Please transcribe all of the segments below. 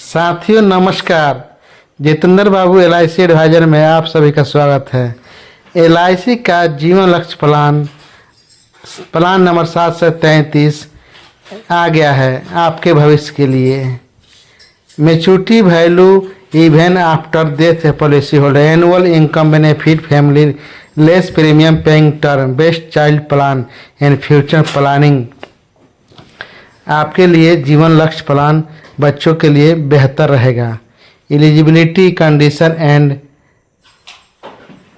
साथियों नमस्कार। जितेंद्र बाबू LIC adviser में आप सभी का स्वागत है। LIC का जीवन लक्ष्य प्लान नंबर 7 से 33 आ गया है आपके भविष्य के लिए। Maturity value even after death policy holder, annual income benefit, family less premium paying term, best child plan and future planning. आपके लिए जीवन लक्ष्य प्लान बच्चों के लिए बेहतर रहेगा। Eligibility condition and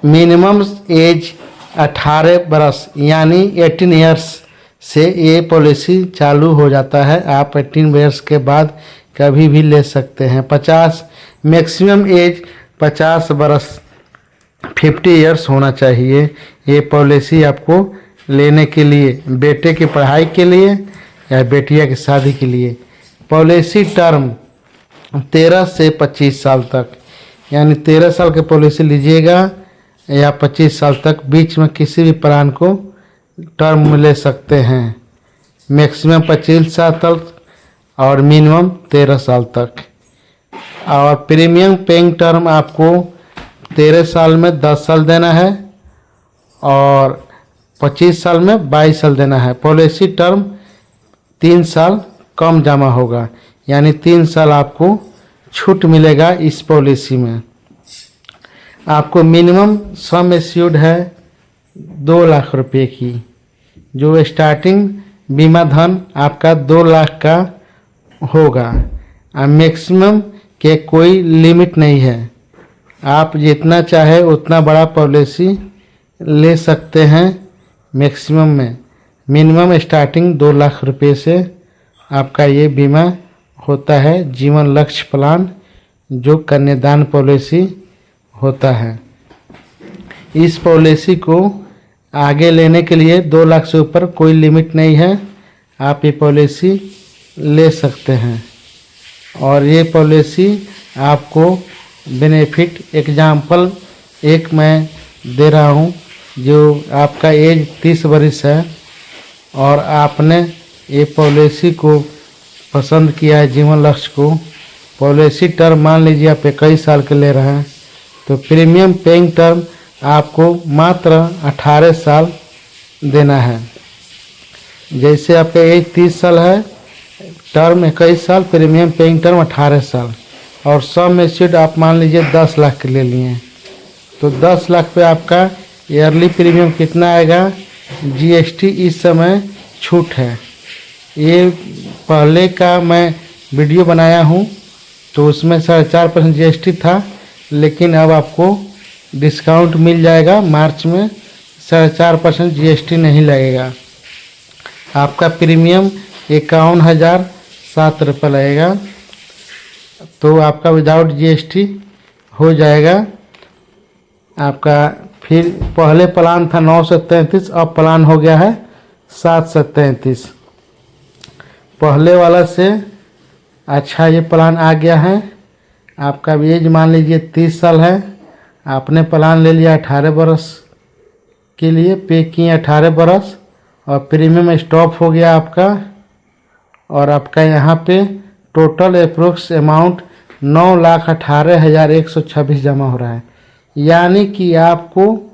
minimum age 18 बरस यानी 18 इयर्स से ये पॉलिसी चालू हो जाता है। आप 18 इयर्स के बाद कभी भी ले सकते हैं। 50 मैक्सिमम एज 50 बरस 50 इयर्स होना चाहिए। ये पॉलिसी आपको लेने के लिए बेटे की पढ़ाई के लिए या बेटिया की शादी के लिए। पॉलिसी टर्म 13 से 25 साल तक, यानी 13 साल की पॉलिसी लीजिएगा या 25 साल तक, बीच में किसी भी प्लान को टर्म में ले सकते हैं। मैक्सिमम 25 साल तक और मिनिमम 13 साल तक। और प्रीमियम पेइंग टर्म आपको 13 साल में 10 साल देना है और 25 साल में 22 साल देना है। पॉलिसी टर्म 3 साल कम जमा होगा, यानी 3 साल आपको छूट मिलेगा इस पॉलिसी में। आपको मिनिमम सम एश्योर्ड है 2 लाख रुपए की, जो स्टार्टिंग बीमा धन आपका 2 लाख का होगा। मैक्सिमम के कोई लिमिट नहीं है, आप जितना चाहे उतना बड़ा पॉलिसी ले सकते हैं मैक्सिमम में। मिनिमम स्टार्टिंग 2 लाख रुपए से आपका ये बीमा होता है। जीवन लक्ष्य प्लान जो कन्यादान पॉलिसी होता है, इस पॉलिसी को आगे लेने के लिए 2 लाख से ऊपर कोई लिमिट नहीं है, आप ये पॉलिसी ले सकते हैं। और ये पॉलिसी आपको बेनिफिट एग्जाम्पल एक मैं दे रहा हूँ, जो आपका एज 30 वर्ष है और आपने ये पॉलिसी को पसंद किया है, जीवन लक्ष्य को। पॉलिसी टर्म मान लीजिए आप 21 साल के ले रहे हैं, तो प्रीमियम पेइंग टर्म आपको मात्र 18 साल देना है। जैसे आपका एज 30 साल है, टर्म 21 साल, प्रीमियम पेइंग टर्म 18 साल। और सम एश्योर्ड आप मान लीजिए 10 लाख के ले लिए हैं, तो 10 लाख पे आपका ईयरली प्रीमियम कितना आएगा? GST इस समय छूट है। ये पहले का मैं वीडियो बनाया हूँ तो उसमें 4.5% GST था, लेकिन अब आपको डिस्काउंट मिल जाएगा। मार्च में 4.5% GST नहीं लगेगा। आपका प्रीमियम 51,007 रुपये लगेगा, तो आपका विदाउट GST हो जाएगा आपका। फिर पहले प्लान था 9 से 33, अब प्लान हो गया है 7 से 33। पहले वाला से अच्छा ये प्लान आ गया है। आपका एज मान लीजिए 30 साल है, आपने प्लान ले लिया 18 बरस के लिए, पे किए 18 बरस और प्रीमियम स्टॉप हो गया आपका। और आपका यहाँ पे टोटल अप्रोक्स अमाउंट 9,18,126 जमा हो रहा है, यानी कि आपको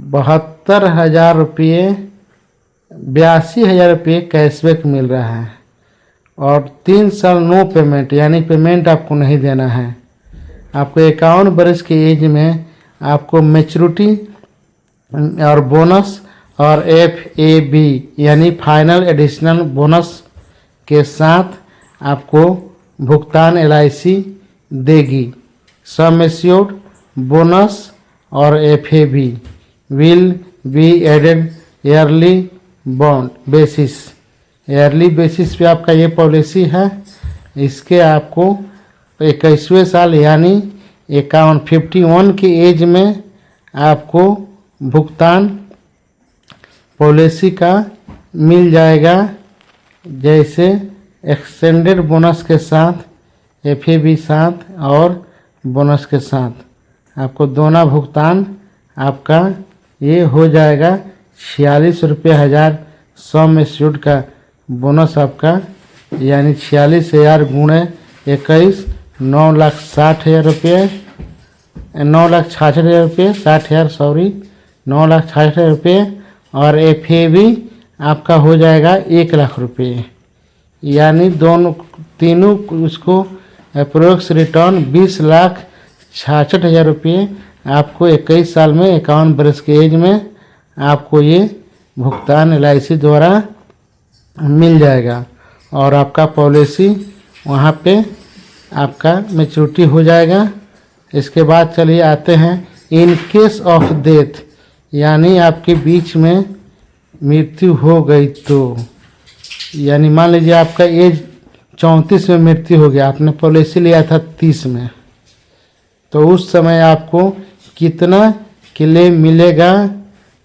72,000 रुपये 82,000 रुपये कैशबैक मिल रहा है। और 3 साल नो पेमेंट, यानी पेमेंट आपको नहीं देना है। आपको 51 वर्ष की एज में आपको मैच्योरिटी और बोनस और FAB यानी फाइनल एडिशनल बोनस के साथ आपको भुगतान LIC देगी। सम एश्योर्ड, बोनस और FAB will be added yearly bond basis. Yearly basis पे आपका ये पॉलिसी है। इसके आपको 21वें साल यानी 51 की एज में आपको भुगतान पॉलिसी का मिल जाएगा, जैसे एक्सटेंडेड बोनस के साथ, FAB साथ और बोनस के साथ आपको दोनों भुगतान आपका ये हो जाएगा। 46 रुपये हज़ार सम एश्योर्ड का बोनस आपका, यानी 46,000 गुणे 21 9,60,000 रुपये, 9,66,000 रुपये, 60,000 सॉरी, 9,66,000 रुपये। और FAB आपका हो जाएगा 1,00,000 रुपये। यानी दोनों तीनों उसको अप्रोक्स रिटर्न 20,66,000 रुपये आपको 21 साल में 51 बरस के एज में आपको ये भुगतान LIC द्वारा मिल जाएगा। और आपका पॉलिसी वहाँ पे आपका मैच्योरिटी हो जाएगा। इसके बाद चलिए आते हैं इन केस ऑफ डेथ, यानी आपके बीच में मृत्यु हो गई तो, यानी मान लीजिए आपका एज 34 में मृत्यु हो गया, आपने पॉलिसी लिया था 30 में, तो उस समय आपको कितना क्लेम मिलेगा,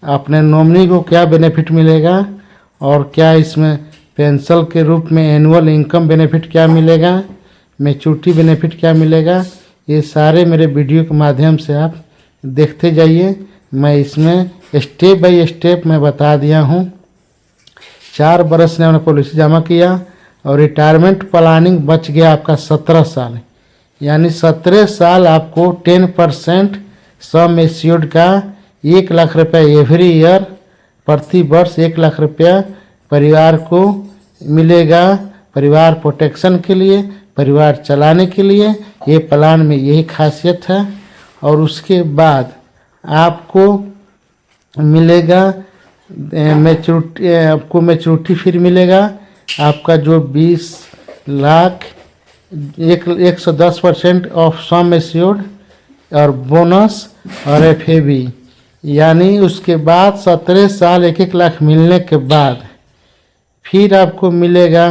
अपने नॉमिनी को क्या बेनिफिट मिलेगा, और क्या इसमें पेंशन के रूप में एनुअल इनकम बेनिफिट क्या मिलेगा, मैच्योरिटी बेनिफिट क्या मिलेगा, ये सारे मेरे वीडियो के माध्यम से आप देखते जाइए। मैं इसमें स्टेप बाय स्टेप मैं बता दिया हूँ। 4 बरस ने हमने पॉलिसी जमा किया और रिटायरमेंट प्लानिंग बच गया आपका 17 साल, यानी 17 साल आपको 10% सम एश्योर्ड का 1,00,000 रुपये एवरी ईयर, प्रति वर्ष 1,00,000 रुपया परिवार को मिलेगा, परिवार प्रोटेक्शन के लिए, परिवार चलाने के लिए। ये प्लान में यही खासियत है। और उसके बाद आपको मिलेगा मैच्योरिटी, आपको मैच्योरिटी फिर मिलेगा आपका जो 20 लाख 110% ऑफ सम एश्योर्ड और बोनस और FAB, यानी उसके बाद 17 साल 1-1 लाख मिलने के बाद फिर आपको मिलेगा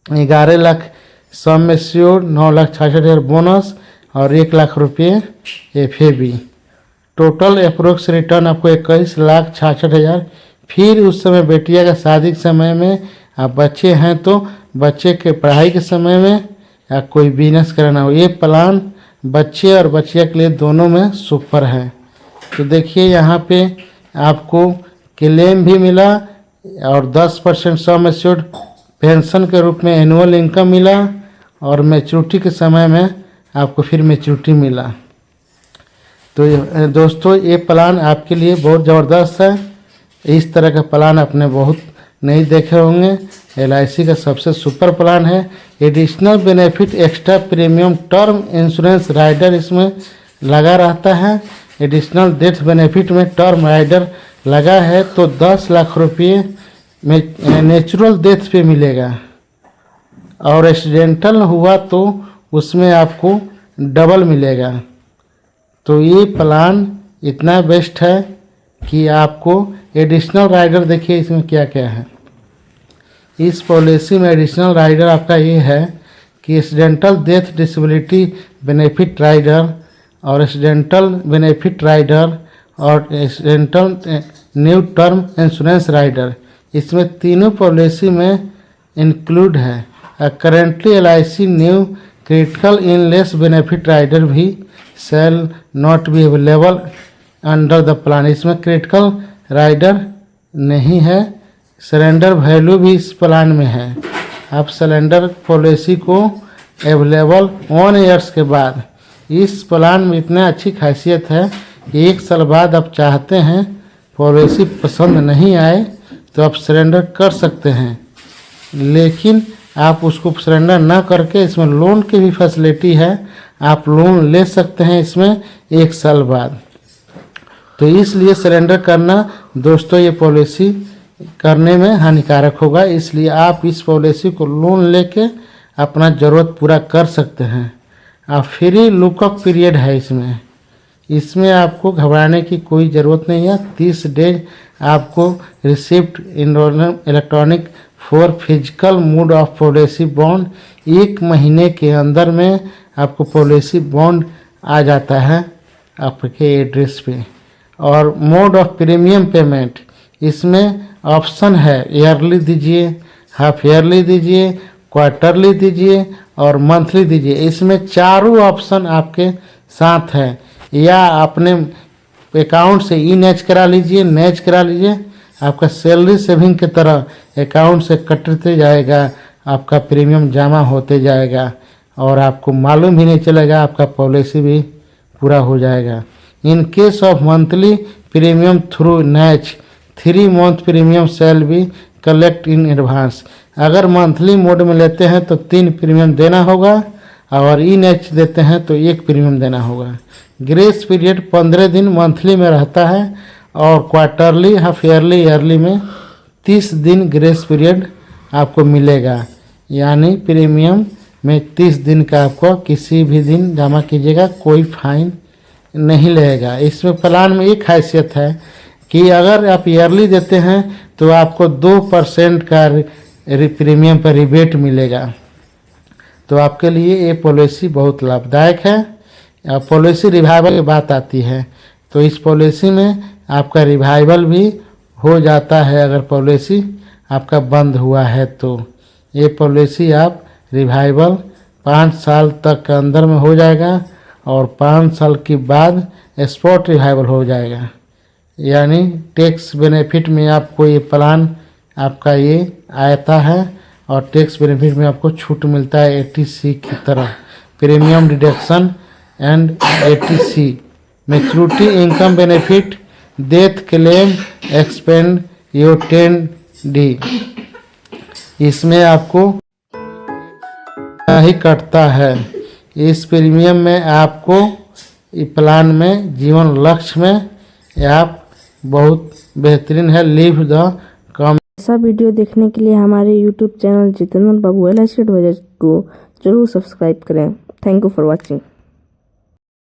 11 लाख सम एश्योर्ड, 9,66,000 बोनस और 1,00,000 रुपये FAB। टोटल अप्रोक्स रिटर्न आपको 21,66,000। फिर उस समय बेटिया का शादी के समय में, आप बच्चे हैं तो बच्चे के पढ़ाई के समय में, या कोई बिजनेस करना हो, ये प्लान बच्चे और बच्चिया के लिए दोनों में सुपर है। तो देखिए यहाँ पे आपको क्लेम भी मिला और 10% सम एश्योर्ड पेंशन के रूप में एनुअल इनकम मिला, और मैच्योरिटी के समय में आपको फिर मैच्योरिटी मिला। तो दोस्तों ये प्लान आपके लिए बहुत ज़बरदस्त है। इस तरह का प्लान आपने बहुत नहीं देखे होंगे। LIC का सबसे सुपर प्लान है। Additional benefit extra premium term insurance rider इसमें लगा रहता है। एडिशनल डेथ बेनिफिट में टर्म राइडर लगा है तो 10 लाख रुपये में नेचुरल डेथ पे मिलेगा, और एक्सीडेंटल हुआ तो उसमें आपको डबल मिलेगा। तो ये प्लान इतना बेस्ट है कि आपको एडिशनल राइडर, देखिए इसमें क्या क्या है। इस पॉलिसी में एडिशनल राइडर आपका ये है कि accidental death disability benefit rider और एक्सीडेंटल बेनिफिट राइडर और accidental new term insurance rider, इसमें तीनों पॉलिसी में इंक्लूड है। Currently LIC new critical illness benefit rider भी shall not be available under the plan. इसमें क्रिटिकल राइडर नहीं है। सरेंडर वैल्यू भी इस प्लान में है। आप सरेंडर पॉलिसी को अवेलेबल 1 ईयर्स के बाद, इस प्लान में इतना अच्छी खासियत है कि 1 साल बाद आप चाहते हैं पॉलिसी पसंद नहीं आए तो आप सरेंडर कर सकते हैं, लेकिन आप उसको सरेंडर ना करके इसमें लोन की भी फैसिलिटी है। आप लोन ले सकते हैं इसमें 1 साल बाद। तो इसलिए सरेंडर करना दोस्तों ये पॉलिसी करने में हानिकारक होगा, इसलिए आप इस पॉलिसी को लोन लेके अपना ज़रूरत पूरा कर सकते हैं। आप फ्री लुकअप पीरियड है इसमें आपको घबराने की कोई ज़रूरत नहीं है। 30 डेज आपको receipt electronic for physical mood off policy bond, 1 महीने के अंदर में आपको पॉलिसी बॉन्ड आ जाता है आपके एड्रेस पे। और मोड ऑफ प्रीमियम पेमेंट, इसमें ऑप्शन है ईयरली दीजिए, हाफ ईयरली दीजिए, क्वार्टरली दीजिए और मंथली दीजिए। इसमें चारों ऑप्शन आपके साथ है। या अपने अकाउंट से नेच करा लीजिए, नेच करा लीजिए, आपका सैलरी सेविंग की तरह अकाउंट से कटते जाएगा, आपका प्रीमियम जमा होते जाएगा। और आपको मालूम ही नहीं चलेगा, आपका पॉलिसी भी पूरा हो जाएगा। In case of monthly premium through NACH 3 month premium shall be collect in advance. अगर मंथली मोड में लेते हैं तो 3 प्रीमियम देना होगा, और NACH देते हैं तो 1 प्रीमियम देना होगा। ग्रेस पीरियड 15 दिन मंथली में रहता है, और क्वार्टरली, हाफ ईयरली, ईयरली में 30 दिन ग्रेस पीरियड आपको मिलेगा। यानी प्रीमियम में 30 दिन का आपको किसी भी दिन जमा कीजिएगा, कोई फाइन नहीं लगेगा। इसमें प्लान में एक हैसियत है कि अगर आप ईयरली देते हैं तो आपको 2% का प्रीमियम पर रिबेट मिलेगा। तो आपके लिए ये पॉलिसी बहुत लाभदायक है। पॉलिसी रिवाइवल की बात आती है तो इस पॉलिसी में आपका रिवाइवल भी हो जाता है। अगर पॉलिसी आपका बंद हुआ है तो ये पॉलिसी आप रिवाइवल 5 साल तक के अंदर में हो जाएगा, और 5 साल के बाद स्पॉट रिवाइवल हो जाएगा। यानी टैक्स बेनिफिट में आपको ये प्लान आपका ये आता है, और टैक्स बेनिफिट में आपको छूट मिलता है 80C की तरह। Premium deduction and 80C, maturity income benefit, death claim expand your 10D। इसमें आपको ही कटता है। इस प्रीमियम में आपको प्लान में जीवन लक्ष्य में आप बहुत बेहतरीन है। लीव द कम। ऐसा वीडियो देखने के लिए हमारे YouTube चैनल जितेंद्र बाबू LIC एडवाइजर को जरूर सब्सक्राइब करें। Thank you for watching.